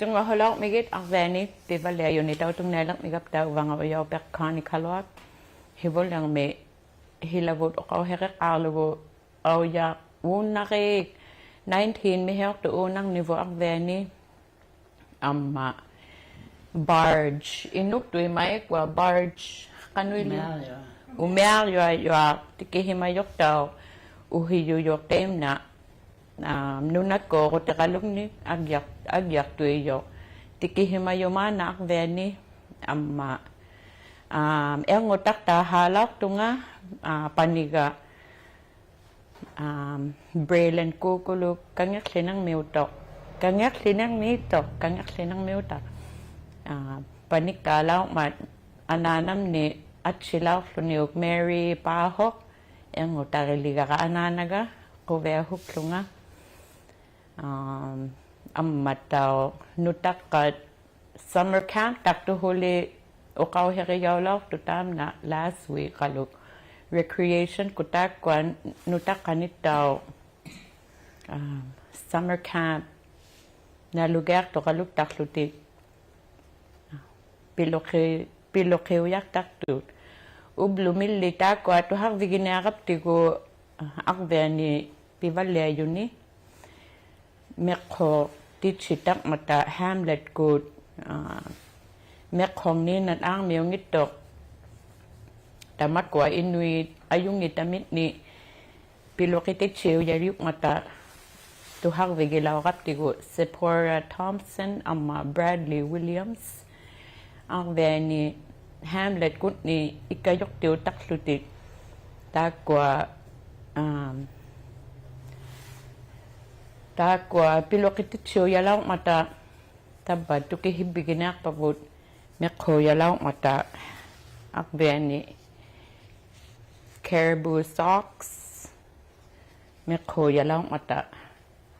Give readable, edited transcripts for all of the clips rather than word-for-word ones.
จึงว่าเขาล็อกไม่กิดอักแวนนี่ติดว่าเหลืออยู่ในเตาตรงไหนล็อกไม่กับเตาวังเอายาวแบกคานิคาลวักฮิบลังเมฮิลาวุดเอาเฮกอาลูเอาอยากวุ้นนักเอก19ไม่เฮกตัวนั่งนิวอักแวนนี่มาbarge อินุกตัวไม่กว่า barge กันวิลอุเมียอยู่ที่เกี่ยมายกเตาอุฮิอยู่ยกเต็มนะnunat ko takalog ni agyak tuyo tikihima yumana akveni amma engotak ta halak tunga paniga brailen kukuluk kangyak sinang miutok kangyak sinang miutak panikalaw mat ananam ni at silaw suniok Mary Pahok engotariliga ka ananaga kuvehuk lunga amataw nutakat summer camp takto huli ukaw heriyaw tutam na last week kaluk recreation kutakwan nutakanitaw summer camp na lugar to kaluk taklutik pilokhe yak taktut ublumil litakwa to hak viginarap tigo akveni pivalle yuni mekho tichitak mata Hamlet good mekhong ni nan ang miungitok tamat kwa inuit ayung itamit ni pilokitik chiu yariuk mata tuhak vigilaw kaptigo Sephora Thompson amma Bradley Williams ang veni Hamlet good ni ikayok tiu taklutik takwa takwa pilokititsyo yalaw mata tabad tukihibiginak pabut mekho yalaw mata akbeni caribou socks mekho yalaw mata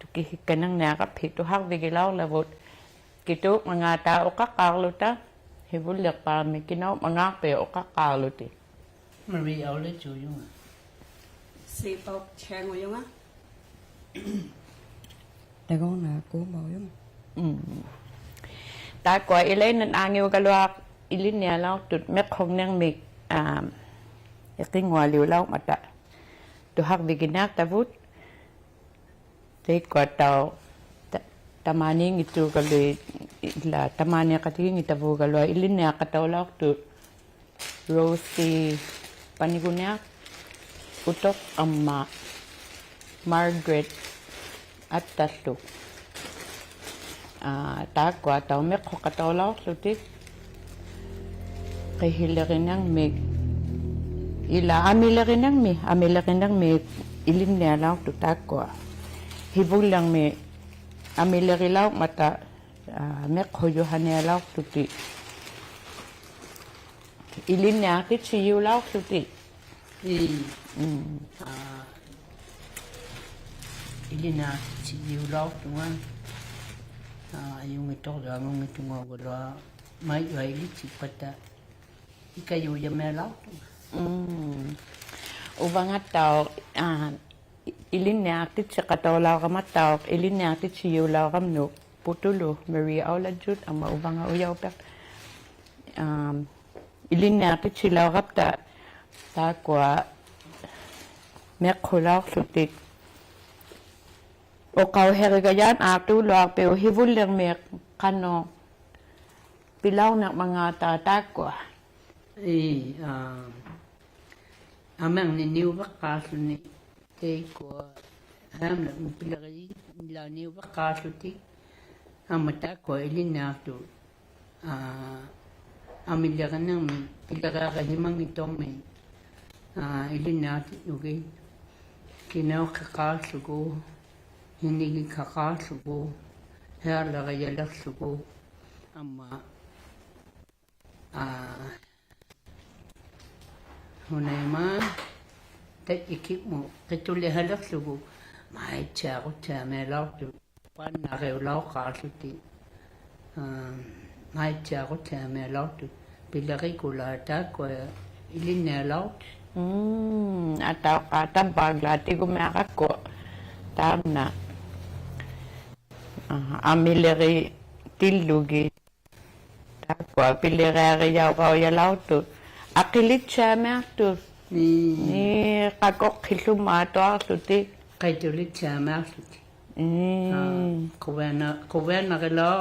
tukihikanang nakapit tuhak vigilaw labot kituk mga tao kakarluta hibulyak pa may kinaw mga peo kakarluti Maria ulit yung Sipok chang mo yung Dagon na ko mo yung ta kwa ilay nan angyo galwak ilin niya law tut mek khong nang mik yaking waliw law mata tuhak biginak tavut tay kwa taw tamani ngitu galwe la tamani kati ngitavu galwa ilin niya kataw law tut Rosie panigunya utok amma Margaret at tatlo takwa taw mek ko kataw law sutik kay hilarin ng mig amilarin ng mig ilin niya law to takwa hibul lang mi amilarin law mata mek ko yohan niya law tuti ilin niya kit siyo law tuti ilina si yulaw tungan yung ito ramong itong wala may ilit si pata ikayo yamelaw ubangat taw ilin niya kit sa kataw law kamataw ilin niya kit siyo law kamno putulo Maria Aulajut ang maubanga uyaw pek ilin niya kit silaw kapta takwa mekhulaw sutik o kau herigayan atu luak pero hivul lang mek kano pilaw na mga tatakwa amang niniw bakaso ni kay ko ham na pilagay nila niw bakaso ti amata ko ilinato amilagan ng pilagakahimang itong may ilinato okay kinaw kakaso ko hindi kakaso ko Hela rejält suku amma hunema te ikikmu te tuli hela suku mai chao cha me lau tu pan na reu lau ka suti mai chao cha me lau tu pilari kula ta ko ilinne lau atau kata baglati ko merako tamna amileri tillugi takwa pilirari yaw kaw yalautu akilit siya mertu ni kakok kilumato artuti kai tuli cha ma suti kuvena kelo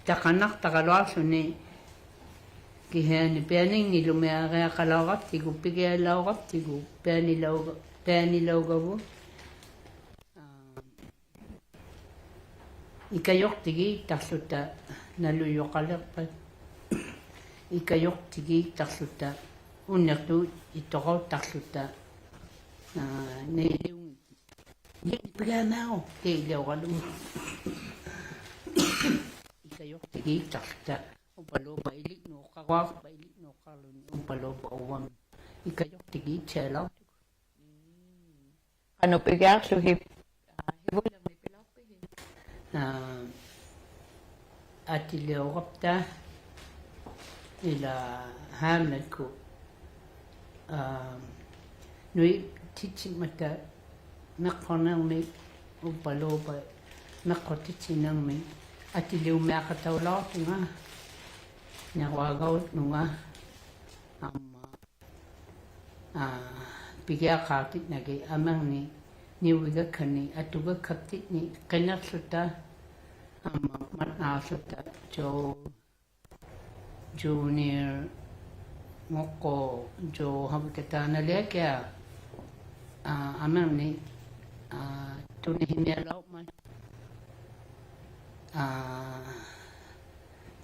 takanak takalo suni kihani pening ni lumea kalawat tigu pige lawat tigu peni lawgabu ikayok tigi taksuta naluyokalepa ikayok tigi taksuta unaktu itoko taksuta ne ni pige nao te lawgalu ikayok tigi taksuta upalo bailik no kawak bailik no kalun upalo bawam ikayok tigi chelo ano pigyak suhip hibulang ni pilaw atilewapta ila hamnatku nui tichi mata nakonang me upalo ba nakotichi nang me atilew makatawlaw nga nawagaw nga amma pigya katit nagi amang ni niwiga kani atuga katit ni kanaksuta amma manasuta junior ngoko jo habikata na lekya amang ni tunihimelaw man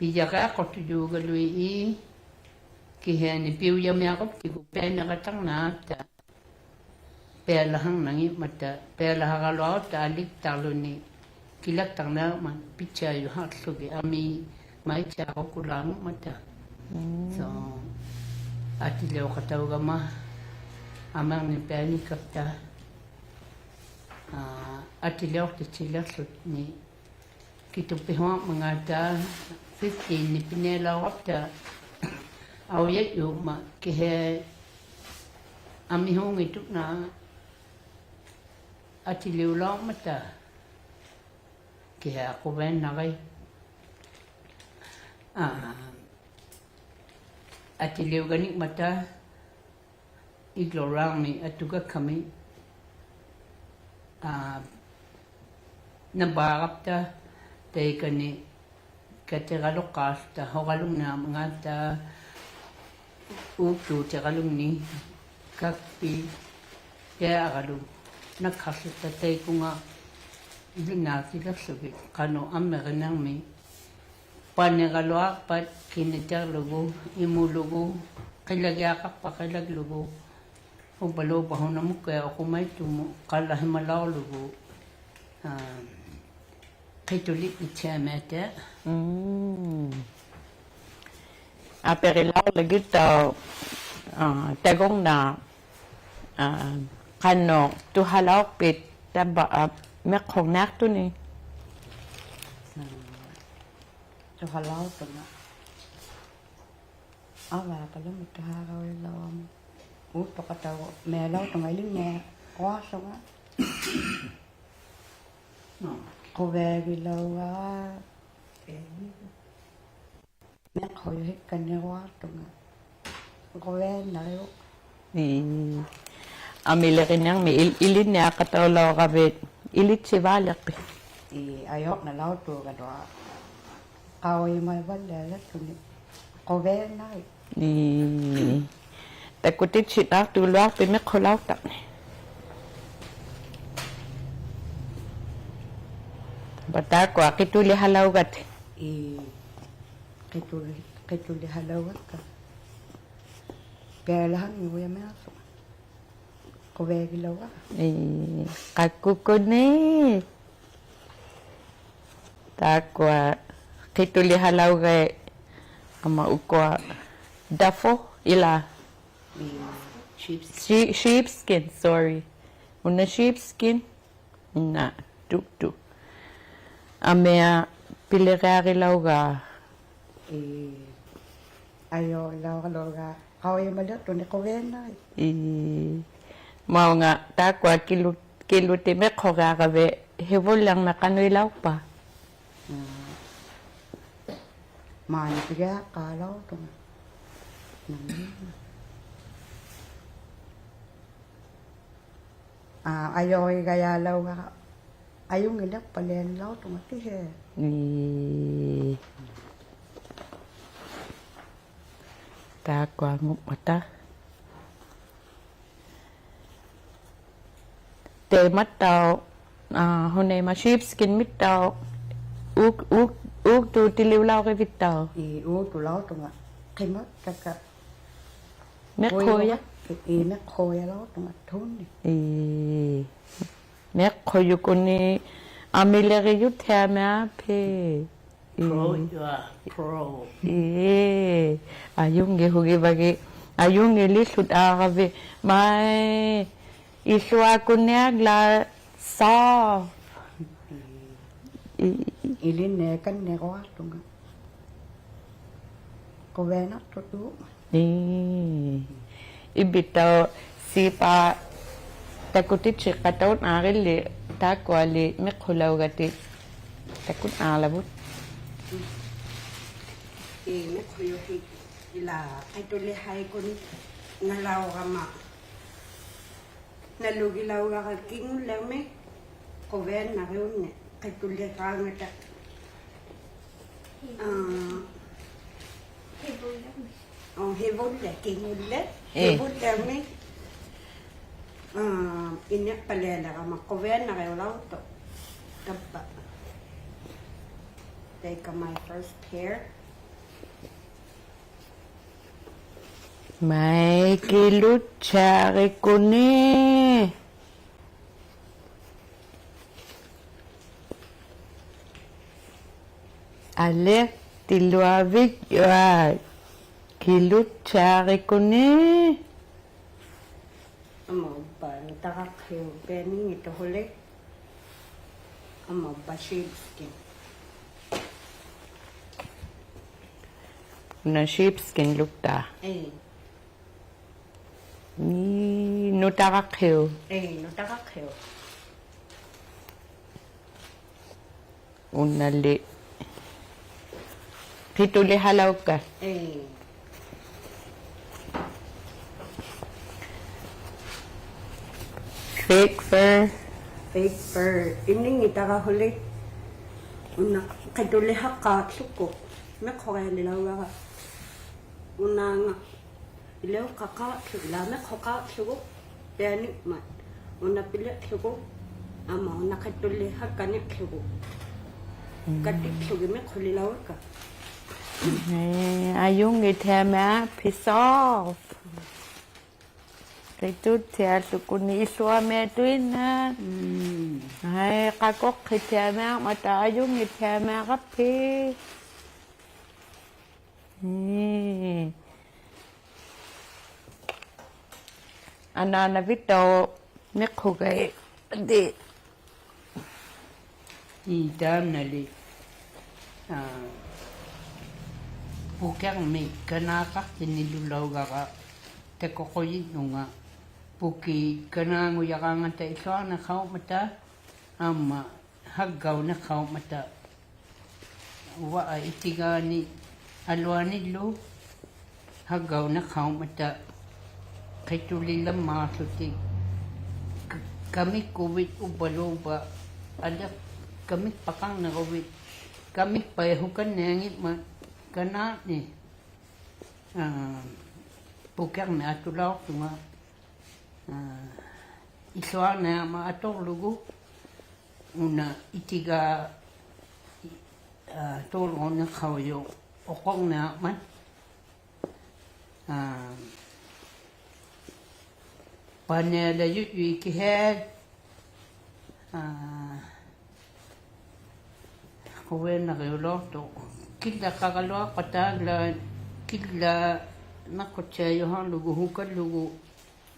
pijaka ko tujuga lui kihani piuya me ako tiku pena katang na ta pelahang nangi mata pelahagalo ta alik taluni kilak tang na man picha yu hat sugi ami mai cha ko kulang mata so atileo katawga ma amang ni peni kapta atileo tichila sut ni kitupihwa mangata 15 ni pinela wapta awet yu ma kihe ami hong itu na atiliu lo mata kihe aku ben nagai atiliu ganik mata iglorang ni atuga kami nabarapta teikani kateralokasta hogalung na mangata utu teralung ni kapi ya agalung nakasuta teikunga ilinati laksugi kano amerinang mi panegaloa pat kinitarlugo imulugo kilagakak pa kilaglugo ubalo baho na mo kaya ako may tumo kalahimalaw lugo kitulik itchamete aperilaw lagi tau tagong na kano tuhalaw pit taba mekhong nak tu ni Halau tu na awa kalau kita harau lawan untuk kata melau tu ngai ling ne kuasa nga ko bagi lawa nek hoy hit kan ne wa tu nga ko ven na yo ni amilerin yang mi ilin niya katawlaw kabit ilit si balak pi ayok na lau tu ka do kawai mai balle la tu ni ko ven na ni takutit si tak tulak pi mek kholaw tak bata ko kituli halaw gat kituli halaw ka pelahan ni ya me aso ko ve ki lo wa Kakukuni. Takwa kituli halaw kay ama ukwa dafo ila sheepskin, sorry. Una sheepskin na tu. Amea pilerari lauga. ayo lo lo ga kau yang malu tu ni ko ve na Mau nga takwa kilu te me khoga ka ve hevol lang na kanoi lau pa. ma ni pia ka lo tu ayo ga ya lo ga ayung ni lek palen lo tu ti he Takwa ngup mata. Te mat tao hôm nay mà sheepskin mít tao uk tu ti liu lau cái vít tao u tu lo tu ma kai ma ka mẹ khôi á mẹ khôi lo tu ma thun ni mẹ khôi yu con ni amilere yu thea mẹ pe Pro, you are pro. ayung ge hugi bagi ayung ge li sut agave mai iswa kunya la soft ilin ne kan ne ko tu ma ko ve na tu tu ibitaw sipa takutit chikatot arili takwali me khulaw gati takut alabut me kuyo ki ila ai to le hai kon na lao ga ma na lu gi lao ga king le me ko ven na re ne ai to le ga ngata hevol le king le hevol le me inne palela ga ma ko ven na re lao to kappa take my first pair. Mai kilut cari kuni. Alek tiluavik ya kilut cari kuni. Amo ban takak hiu beni ito huli. Amo ba sheepskin. Na sheepskin look ta. Ni nutarak hiu. No takak hiu. Unali. Pituli halaw ka. Fake fur. Fake fur. Ini itaka huli. Una kaduli haka suko. Me kore nila waka. Una nga. Ileo kaka la me koka suko. Beni mat. Una pili suko. Ama una kaduli haka ni suko. Katik suko me kuli la waka. Ayung itema pisof. Itu tiada sukuni iswa metuina. Hai kakok itema mata ayung itema kapi. Anak Vito mekhugai di. Idam nali. Bukang mi kanaka tinilulaw ka te kokoyi nunga buki kana nguyakanga te iswa na kau mata ama hagaw na kau mata wa itigani alwani lu hagaw na kau mata kay tulilang masuti kami kuwit ubaloba ada kami pakang na kuwit kami payahukan nangit ma kana ni bukang na atulaw tunga iswa na maatong lugu una itiga tolong na kawayo okong na man panela yu ki head kowe na reulo to kila kakaloa patagla kila nakochayo han lugu hukal lugu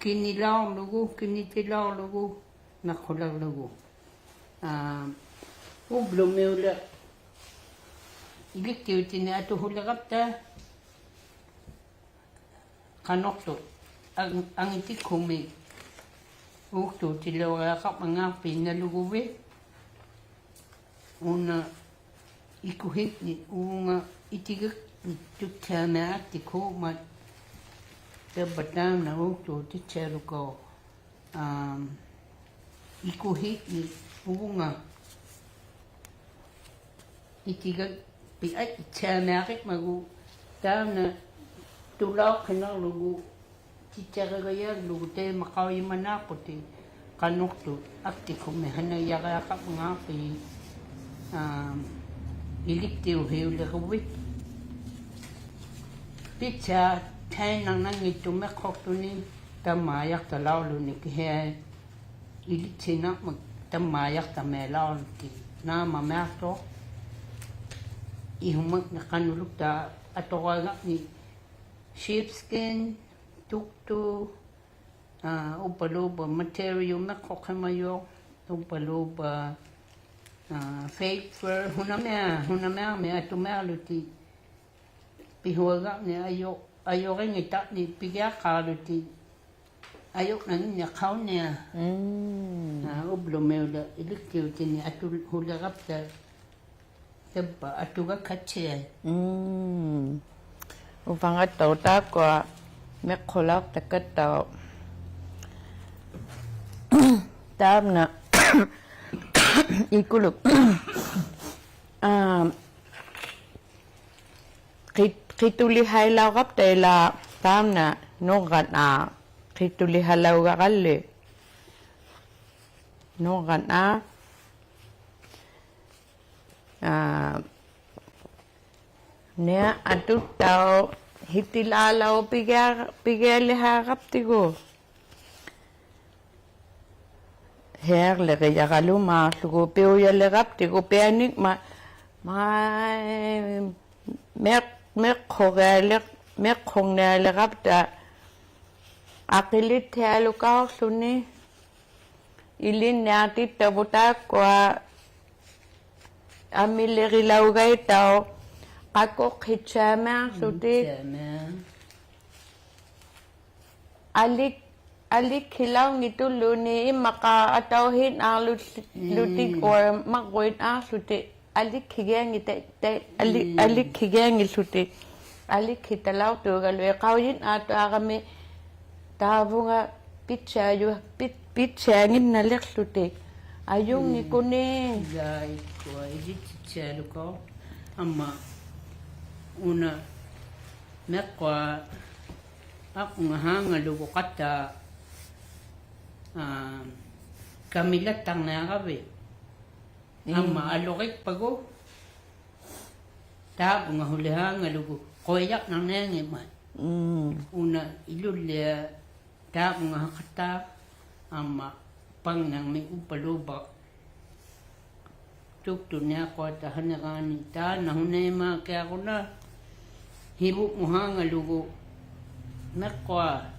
kini lao lugu kini tilao lugu nakola lugu ublo meula iliktiutini atu hulagapta kanokto ang iti kumi ukto tilawa ka mga pinaluguwi una ikuhit ni unga itigak tutana tiko mat tabatam na ukto tichero ko ikuhit ni unga itigak pi ay itsanakit magu tam na tulaw kinang lugu tichero gaya lugu te makawi manaputi kanokto akti kumehana yakak mga pi iliktiw hiuli kawit pitsa tayo nang ito mekokto ni tamayak talaw ni kaya iliksina mag tamayak tamelaw ki na mamerto ihumag na kanulog ta atokagak ni sheepskin tukto upaloba material mekokamayo upaloba fake fur hunamea me atumaluti pihuaga ni ayo ring ita ni pigya kaluti ayok nang niya kaw niya ublo meula iliktiuti ni atul hulagap ta teba atuga katche upangat tau ta kwa mekholak takat tau tab na ikuluk kituli hailaw kap tela tam na nogat kituli halaw gakalle nogat ne atut tau hitilalaw pigya kap tigo her le ya galuma sugo peo ya le rap te go peanik ma me khogale me khongne le rap ta akilit the lu ka suni ilin nyati tabuta kwa amile rilau gai tao ako khichama suti alik khilaw nito luni maka atawhin ang lutik or magwit suti alik khigeng ite alik khigeng suti alik khitalaw to galwe kawin ato agame tabunga pitchangin nalek suti ayung ni kuni jai ko iji chelu ko amma una mekwa aku ngahanga lugo kata kamilatang na kabe amma alokik pago ta nga hulihanga lugo koyak nang nengi man una ilulle ta nga kata amma pang nang may upaloba tukto niya ko ta hanakani ta nahunema kaya ko na hibu muhanga lugo nakwa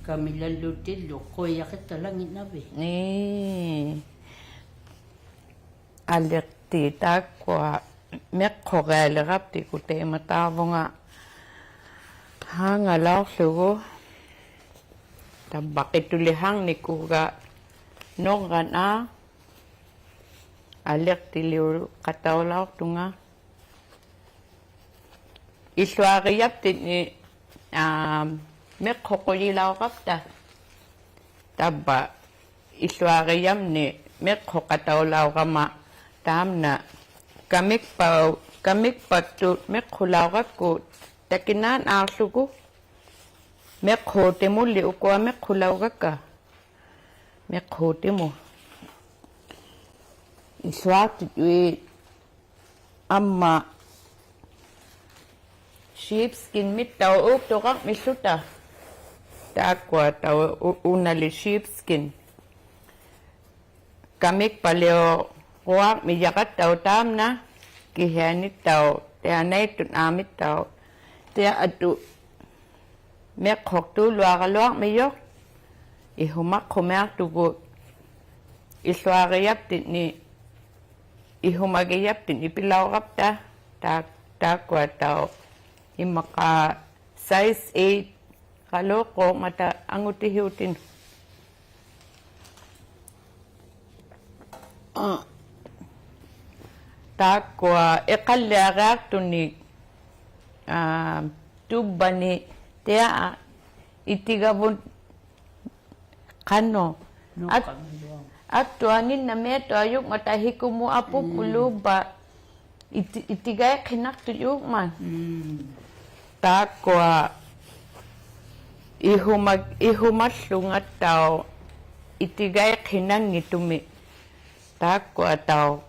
kamilalutillo koyak talangin nabe ni alekti ta kwa mekhogale rapti kute matavonga hanga law sugo tabakitulihang ni kuga nongan alekti liu katawlaw tunga iswariyap ni mekhokoyilaw kapta taba iswariyam ni mekhokatawlaw kama tamna kamik patu mekhulaw kapko takinan asugo mekhote mo liu kwa mekhulaw kaka mekhote mo iswati amma sheepskin mit tau uk to kak misuta takwa tau unali sheepskin. Kamik paleo kuak miyakat tau tam na kihanit tau te anay tun amit tau te atu mek khok tu luak miyok ihumak kumek tugu iswagayap tin ni ihumagayap tin ipilaw kapta takwa tau imaka size 8 kaloko mata angutihiutin takwa ikalagak tunig tubani tia itigabun kano at tuanin na meto ayuk matahiku mo apo puluba itigay kinak tuyuk man takwa ihumaslungat tao itigay kinang itumi takwa tao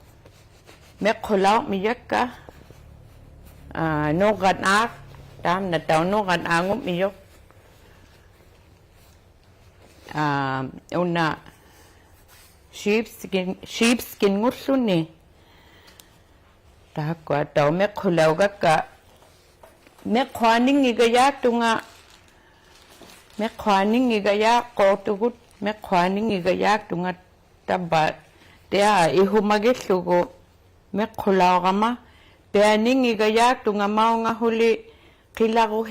mekhulaw miyak ka nugan ak tam na tao nugan angop miyok una sheepskin nguslu ni takwa tao mekhulaw ka mekhwaning igayak tunga mekhwaning igayak ko tugut mekhwaning igayak tunga tabat tia ihumagislugo mekhulaw kama peaning igayak tunga mao nga huli kilago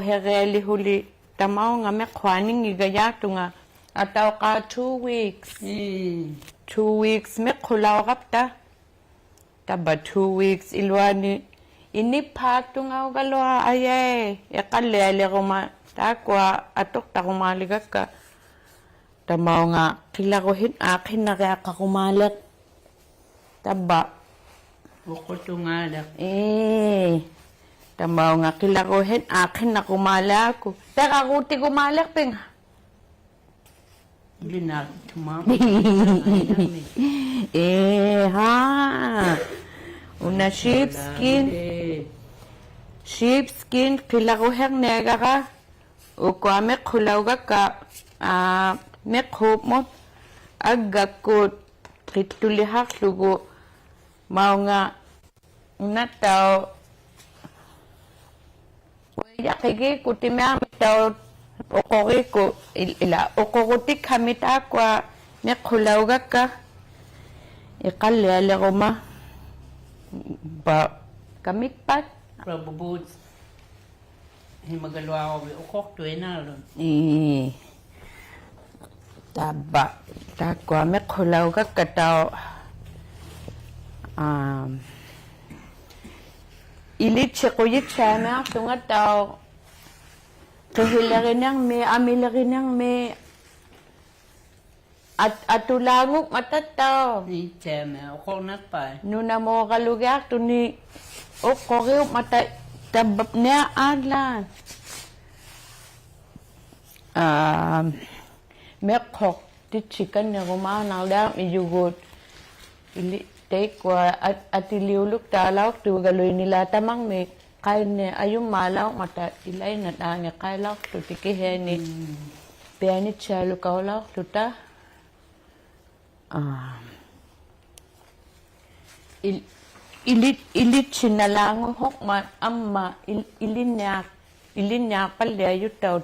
hereli huli tamao nga mekhwaning igayak tunga ataw ka 2 weeks 2 weeks mekhulaw kapta taba 2 weeks ilwani inipak tunga ugalwa aye yakalele kuma takwa atok takumaligak ka tamao nga kilagohin akin na kaya kakumalat taba Ukotungalak. Tamao nga kilagohin akin na kumala ko taka kuti kumalak ping Linak tumama. ha una sheepskin kilagohin nega ka ukwame kulawga ka mekhop mo agakut kitulihak lugo mau nga unataw yakigi kutimya mitaw okori ko ila okorutik kamita kwa mekhulawga ka iqallale goma ba kamikpat Prabubud. Himagalwa ako ukok to enalon. Taba takwa mekhulawga ka taw ilit ko yitsama tunga taw kahilarinang me amilarinang me at atulangok matataw Ni chama ukok nakpa. nuna mo kalugak to ni okori mata tabab niya aglan mekhok ti chicken na kumanaw da iyugot ili take kwa at iliuluk talaw tu galoy nila tamang me kain ne ayung malaw mata ilay na tangi kailaw tu tikihe ni peani chalo kaulaw tuta ilit sinalango hok ma amma ilinyak palya yutaw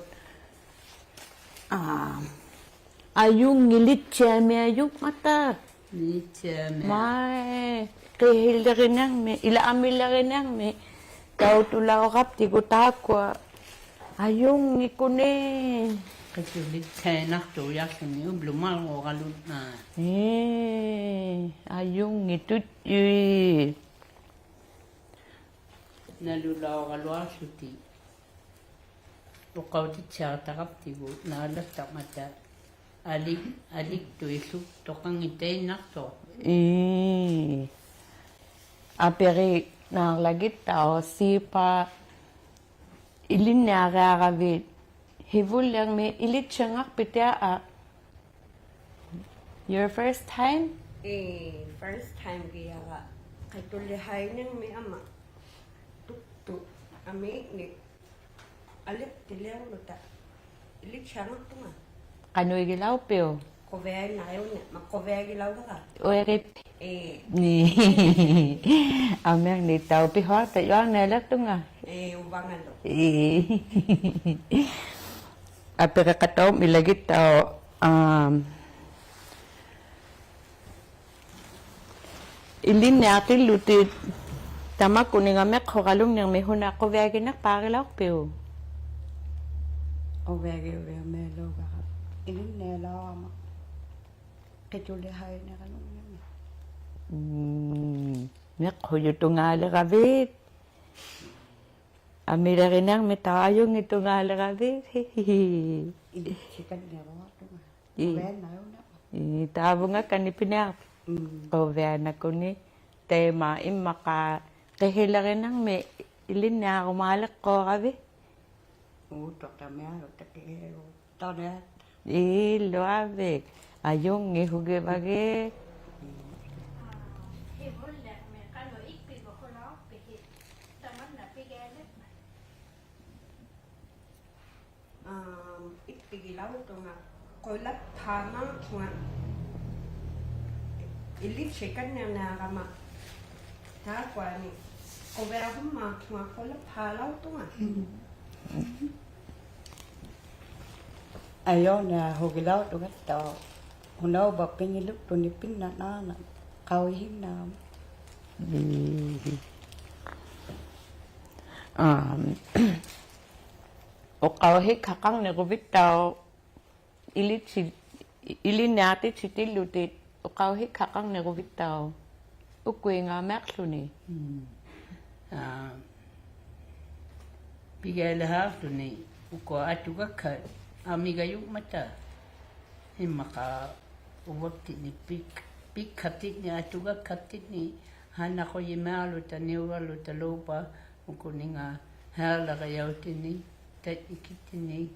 ayung ilit chame ayung mata Ni chama. Mai, kehilarinang me, ila amilarinang me, tau tulaw kap ti kutakwa, ayung ikunin. Kasi ulit kaya to yakin yung blumal ko kalut na. Ayung itut yun. Nalulaw kalwa suti. Ukaw ti siya takap ti ko nalas tak mata. Alik to isuk to kang itay nakto. Aperi nang lagit tao sipa ilin nagagawit. Hivul lang may ilit siya nga pitya Your first time? First time kaya ka. Katulihay nang may ama. Tukto. Ami ni alit tilaw luta. Ilit siya nga ito nga. Kanoy gilaw peo. Kovea na ayaw niya. Makovea gilaw ka. Oerip. Eh, Ni. Amang ni tao pi ho ta yo na la tunga. ubangan lo. Apira kataw milagit tao ilin natin lutit tama kuning amek hokalung nang may huna ko vagi nak pagilaw peo. O vege ve me lo ga ini ne lo ma ke chule hai ne kan Nek hoyo tungala kabit. Amira rinang may tayo ng tungala kabit. ini chikan ne ro tu ma I- ve na yo na Tabo nga kanipinak. O na ko ni tema imaka kahila rinang may ilin na kumalak ko kabit. u to ta me ro ta ke ta ne Ilo abik. Ayong ihugi bagi. Ipigilaw ito nga. Koilat tama nga. Ilit chicken niya na kama. Takwa ni. Kovea huma nga koilat palaw ito nga. ayo na hogilaw tu gat to hunau ba pingiluk tu ni pin na na kau hin na O kawahik kakang na kubit tao ilin natin sitil lutit. O kawahik kakang na kubit tao. Ukwe nga makso ni. Pigala haftu ni uko atuga ka amiga yuk mata himaka uwakti ni pik katit ni atuga katit ni hana ko yimalu ta niwalu ta lopa uko ni nga hala ka yauti ni tat ikiti ni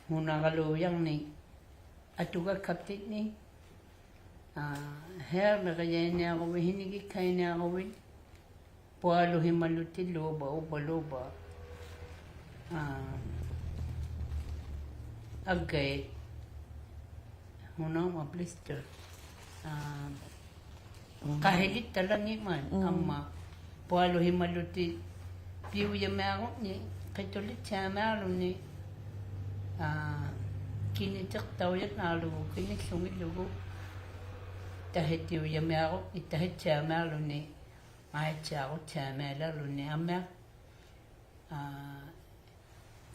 huna kaluyang ni atuga katit ni hala ka yayani ako hinigi kayo ni ako Pualo himaluti loba uba agay hunang blister kahilit talangi man amma pualo himaluti piu yamaro ni katolit chamaro ni kinitak tawyat nalu kinik sungit lugo tahit tiu yamaro itahit chamaro ni ai chào cha mẹ là luôn nè mẹ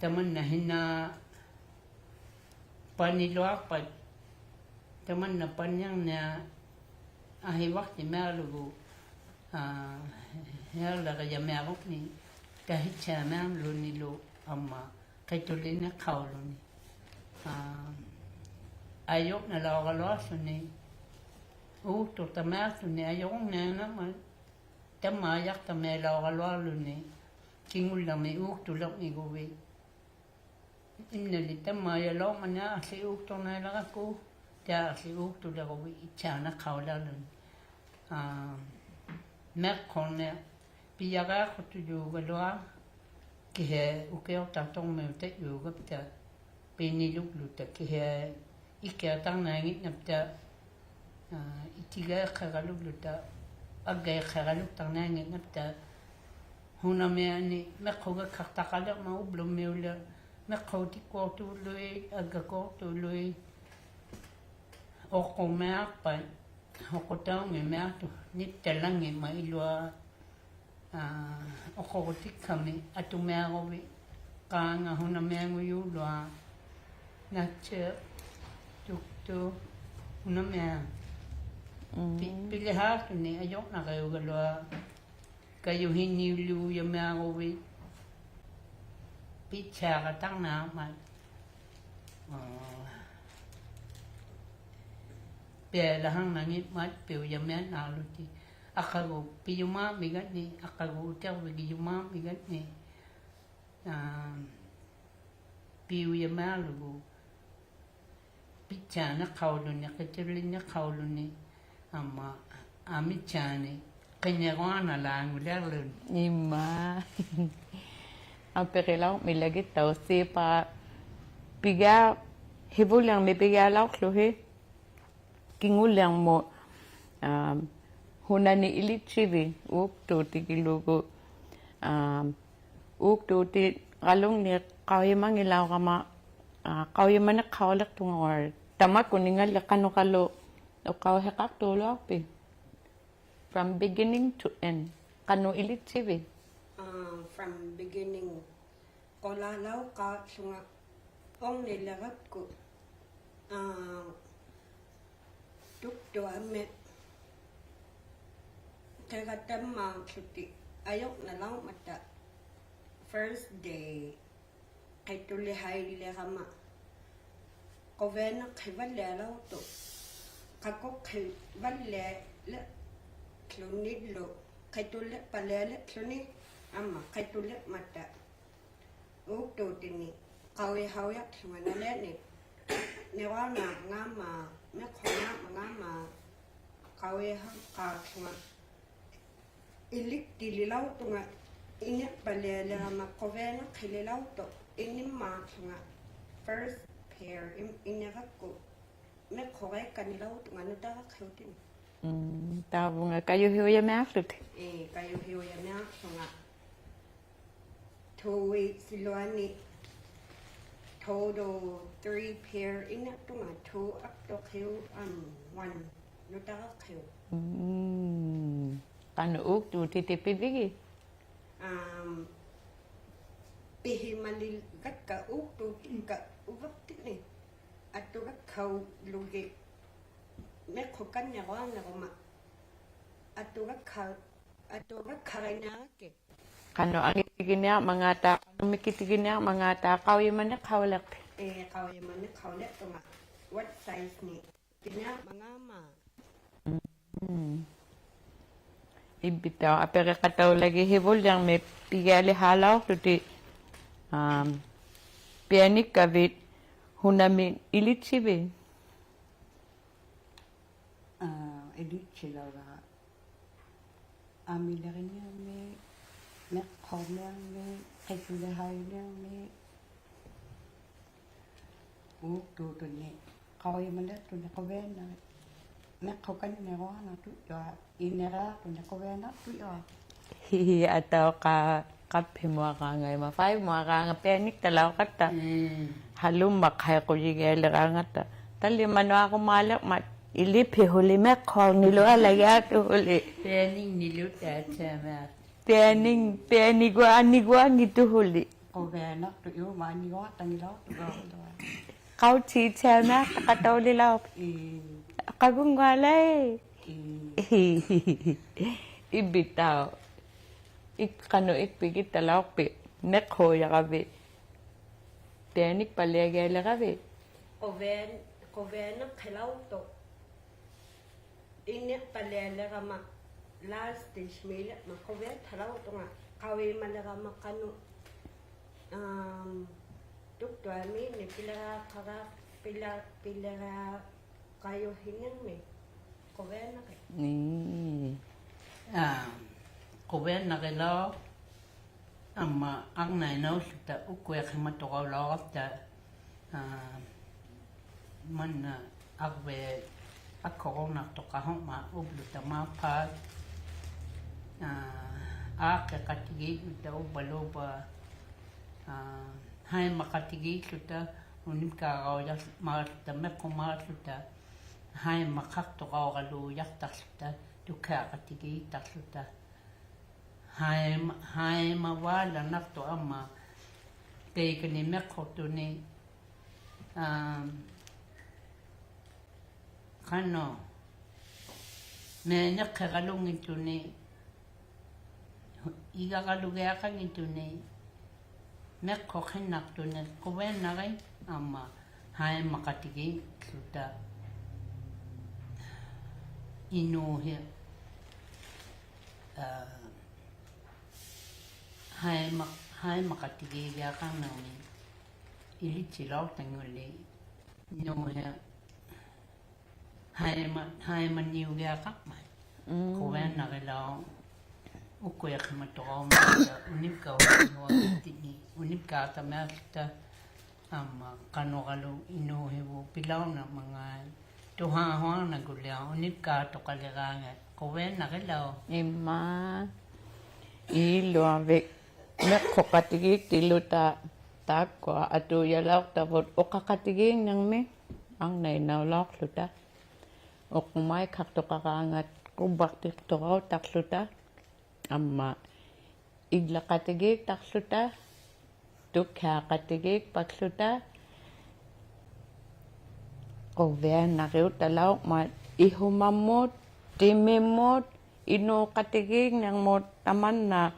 taman na hina paniluak pa taman na panyang na ahiwak ni mẹ lugu hel la ya mẹ gốc ni kahit cha mẹ luôn ni lu amma kay tulin na kaw luôn ni ayok na lo so ni to tamak ni ayok na naman Tama yak tama lawa ni kingul lang may tulak ni gowe. Inali tama ya law mana si to na lang ako. Kaya si tulak gowe ichana kaula lun. Mek kone piyaga ko tu juga loa kihe ukeo tatong me te juga ta peniluk luta kihe ikea tang nangit napta itiga kagaluk luta agay khagaluk tangna ngi napta huna me ani mekhoga khaktakala ma ublom meula mekhoti ko tu lui aga ko tu lui o ko me pa hokota me me tu ni telangi ma ilwa o ko tikame atu me agobi kanga huna me ngu yu lwa na che tu huna me Pili hatu ni ayok na kayo galwa kayo hinilu yung mga uwi pitsa katang na mat pia lahang nangit mat piu yung mga naluti akago piyuma migat ni akago utaw bigiyuma migat ni piu yung mga lugo pitsa na kaulo ni katilin na kaulo ni amma ami chane Penyeroana lang ulerlun. Ima. Ang perilaw milagit tau si pa piga hibul yang mi piga law kluhi kingul yang mo hunani ilit chivi uk to tigilugo uk to ti kalong ni kawimang ilaw kama kawiman na kawalak tungor tamat kuningal kano kalo o kawahekak tulo pi from beginning to end kano ilit chivi from beginning ko lalaw ka sunga ong nilagat ko tuk to ame kaya tamang suti ayok na lang mata first day kay tulihay le kama ko vena kay valle law to kako kay valle le klonidlo kay tulle palele klonid ama kay tulle mata to tini kawi hayak semana le ni wana ngama me khona ngama kawi ha ka semana ilik dililaw tunga inya palele ama kovena khililaw to inimma tunga first pair inya ko me khoy kanilaw tunga nuta khautin tao nga kayo hiya me aflut kayo hiya me tunga 2 weeks silwani total 3 pair inya tunga 2 up to khiu 1 nuta khiu kano uk tu titipi bigi pihimalil gat ka ukto ka uvakti ni atto gat khau luge me khokan ya wa na ma atto gat kharina ke kano ang itiginiya mga ta kano mikitiginiya mga ta kawi man na kawalak kaw yaman ni khawle to ma what size ni tinya mga ma ibitaw apere kataw lagi hibol yang me pigali halaw tuti pianik kavit hunami ilit sibe edit sila ra amilarin niya me kome me kayulahay niya me tuto ni kaway malat to na kawena me kawakan ni roana tu ya inera to na kawena tu ya hihi ataw ka kape mo ka ngay ma 5 mo ka nga pianik talaw kata halum makhay ko yigel rangata tali mano ako malak mat ilip huli me kong nilo alaya to huli Pening nilut at sama. penigwa gitu huli kawena tu yo mani wa tangilaw tu ga kau chi chana kataw lilaw kagungwalay ibitaw ikano ikpigit talaw pi nekho ya kabe pianik palegele kabe koven khilaw to inya palele kama last dish meal ma koven thalaw to nga kawi malaga makano tuk to ami ni pila kayo hinang me koven na kay Kuwen na kilo. Ama ang nainaw kita ukwe kimatoko lawat ta man agwe ako na to kahong ma ublu ta mapag ake katigi kita ubalo ba hai makatigi kita unim ka ya marta me komarta hai makak to kalu yak takta duka katigi takta hai mawala nakto ama kay kani mekhoto ni kano me nakagalong ito ni igagalugaya kang ito ni mekho kinakto ni kuwen na kay ama hai makatigi suta inuhi hai makatigi ya kang nauni ilit silaw tanguli no ya hai man niu ya kak mai Kowen na kailangan ukuya kamato unip ka tini unip ka tamata kanokalo inuhiwo pilaw na mga tuhahong na gulyaw unip ka to kaliranga Kowen na kailangan Ima iluavik mekkhokatigik tiluta takwa atu yalak tavot okakatiging nang me ang nainawlak luta okumay kaktokakangat kubaktik tokaw takluta amma iglakatigik takluta tukhakatigik pakluta Kowen nakiw talaw mat ihumamot timimot inukatigig nang mot taman na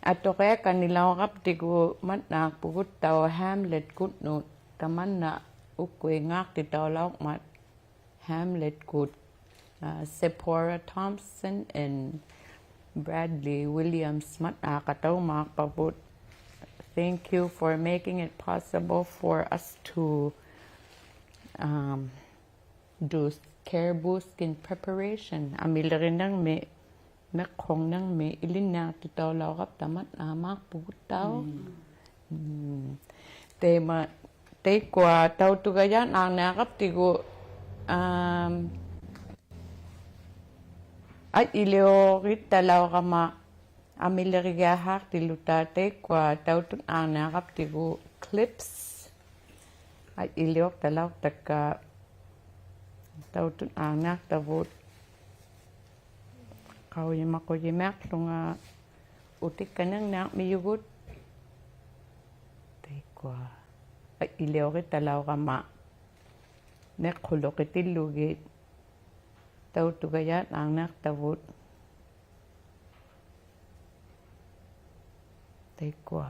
ato kaya kanilaw kaptigo mat nakpugut taw Hamlet kutnut taman na ukwe ngak titaw law mat Hamlet kut Sephora Thompson and Bradley Williams mat nakataw makpabut. Thank you for making it possible for us to do caribou skin preparation. Amila rin nang may kong nang may ilin na titaw law kap tamat amak putaw. Tema te kwa taw tugayan ang nakap tigo at ilio rit talaw kama amila rigahak tilutate kwa taw tun ang nakap tigo clips at ilio talaw taka taw tun ang nak tavot kau yang mako jemak lunga utik kanang nak miyugut tay kwa ay ilio rit talaw kama nek khulok itilugit taw tugayat ang nak tavot tay kwa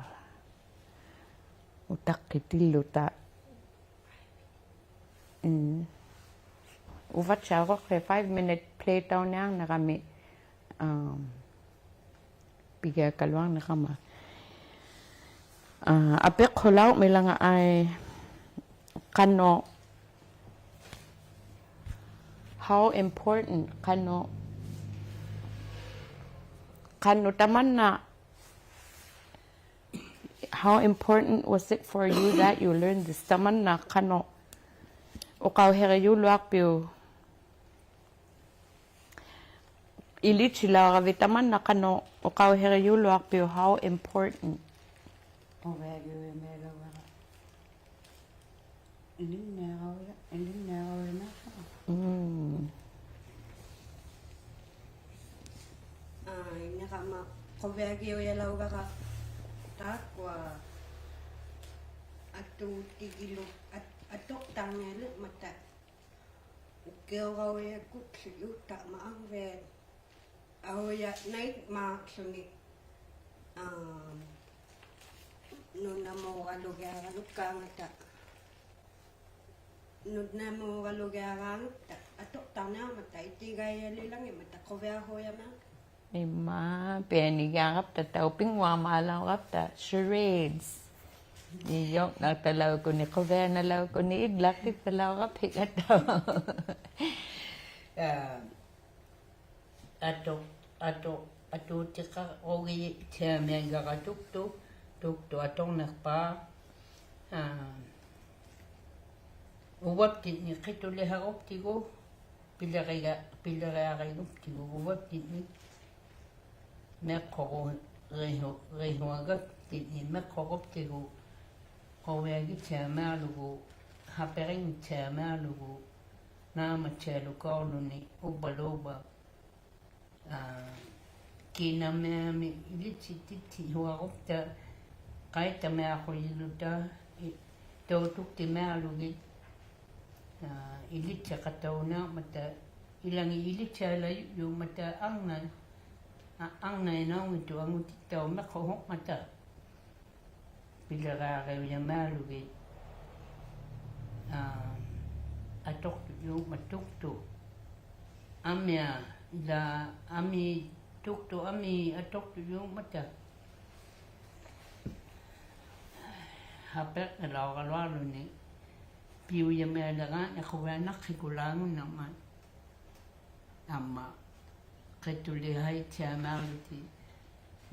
utak kitiluta uvat siya ko kay 5-minute playtown niyang na kami bigay kalwang na kama apik hulaw may lang ay kano how important kano taman na how important was it for you that you learned this taman na kano ukaw herayu luak piu ilit sila kavitaman na kano ukaw herayu luak piu how important Ovego melawa. Ilin na na. Ay nakama kovego yalaw ka takwa atu tigilo atok tangel mata ukewa kut yuta maangve awya night ma suni nuna mo kalugaran kangata nuna mo kalugaran atok tana mata itigay lang mata kovya hoya ma Ima penigangap ta tau pingwa malaw kap ta charades niyok nagtalaw ko ni Kover nalaw ko ni Iglak talaw kap hikat daw ato tika ogi tiamega katukto atong nakpa uwap ni kito leha optigo pilakaya kayo optigo uwap ni Mekko rehuagat ni mekko optigo kawagi tiama lugu hapering tiama lugu nama chelu kaulo ni ubaloba kina me iliti titi huwa opta kaita me ako iluta tautuk ti me alugi ilitsa katauna mata ilang ilitsa la yung mata ang na ina itu ang utitaw makohok mata pilara kayo yung me alugi atok yung matukto amya ila ami tukto ami atok yung mata hapet alaw kalwalo ni piu ya me alaga na kuwanak hikulangon naman ama qatuli hai tiamaruti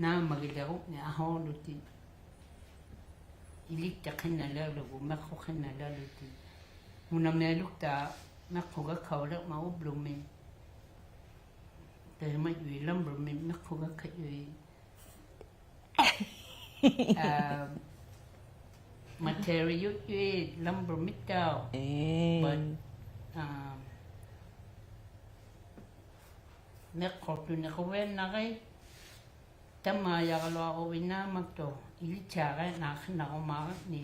naamagilaquk ni ahooluti ilittaqinalalugu meqqoqinalaluti munamealukta meqquga kaulaq maublumi terima yui lambrumi meqquga kayui material yui lambrumi tao but meqqortu neqwenaqai tammayaqaloa uinaamakto ilichaqa naaqhinaqumaqni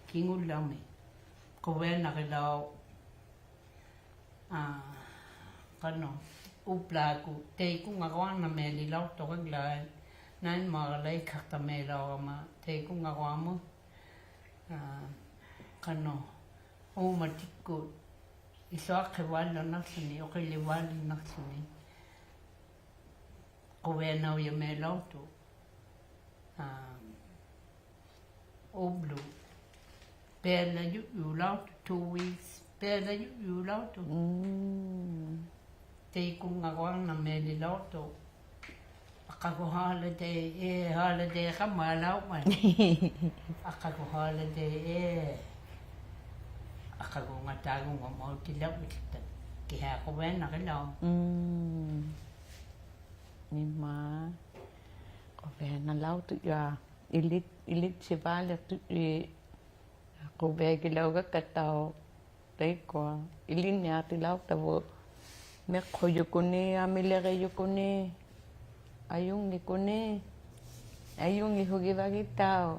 kingullami quwenaqilao qano uplaaku teikungaquarna meelilau toqaglaa nan maqalai khaqtameelaorama teikungaquamu qano uumatikku isuaqqivaallunarluni uqillivaallunarluni quwenau yameelautu ublu peela yu'yulautu 2 weeks peela yu'yulautu teikungaquarna meelilautu aqaqu holiday qamaalauman aqaqu holiday aqaqu ngatagunga mautilawitta kihaquwenaqilao ni ma ko ve na lau tu ya ilit chivale tu ko ve ki lau ga katao te ko ilin ya ti lau ta wo me ko yu ko ni amile ge yu ko ni ayung ni ko ni ayung ni hogi va ki tao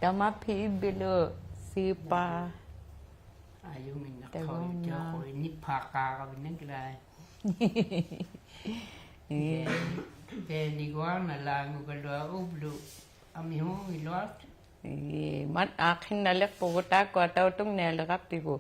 tama phi bilo sipa ayumina ko ni phaka ka binglai ni guana langu kalua ublu amiho ilot mat akhin nalek pogota ko taw tung ne lagap ti ko